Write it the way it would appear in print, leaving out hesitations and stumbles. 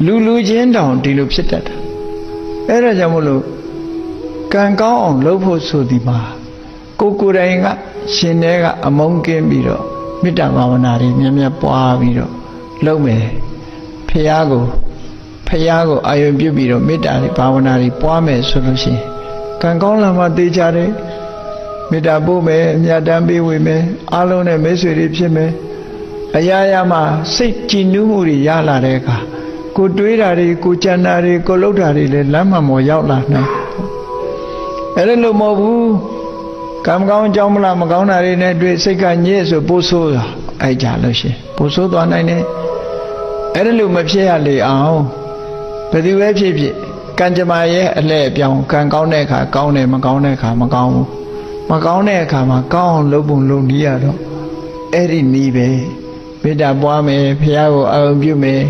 လူချင်းတောင်ဒီလိုဖြစ်တတ်တာအဲ့ဒါကြောင့်မလို့ကံကောင်းအောင်လုပ်ဖို့ဆိုဒီမှာကိုယ်တိုင်ကရှင်ထဲကအမုန်းကင်းပြီးတော့မေတ္တာဘာဝနာတွေမြတ်မြတ်ပွားပြီးတော့လုပ်မယ်ဖရာကိုအာယုံပြုပြီးတော့မေတ္တာတွေဘာဝနာတွေပွားမယ်ဆိုလို့ရှိရင်ကံကောင်းလာမှသိကြတယ်မေတ္တာပို့မယ်အမြတ်တမ်းပေးဝေမယ်အားလုံးနဲ့မိတ်ဆွေတွေဖြစ်မယ်အရာရာမှာစိတ်ကြည်နူးမှုတွေရလာတဲ့အခါကိုတွေးတာတွေကိုကြံတာတွေကိုလှုပ်တာတွေလည်းလမ်းမှန်ပေါ်ရောက်လာနိုင်အဲ့ဒါလို့မဟုတ်ဘူးကံကောင်းအကြောင်းမလားမကောင်းတာတွေနဲ့တွေ့စိတ်ကညစ်ဆိုပိုးဆိုးတာအဲ့ကြလို့ရှိရင်ပိုးဆိုးသွားနိုင်တယ်အဲ့ဒါလို့မဖြစ်ရလေအောင်ဘယ်သူပဲဖြစ်ဖြစ်ကံကြမ္မာရဲ့အလှည့်အပြောင်းကံကောင်းတဲ့အခါကောင်းတယ်မကောင်းတဲ့အခါမကောင်းဘူးမကောင်းတဲ့အခါမှာကောင်းအောင်လုပ်ပုံလုပ်နည်းရတော့အဲ့ဒီနည်းပဲမေတ္တာပွားမယ်ဖရာကိုအာရုံပြုမယ်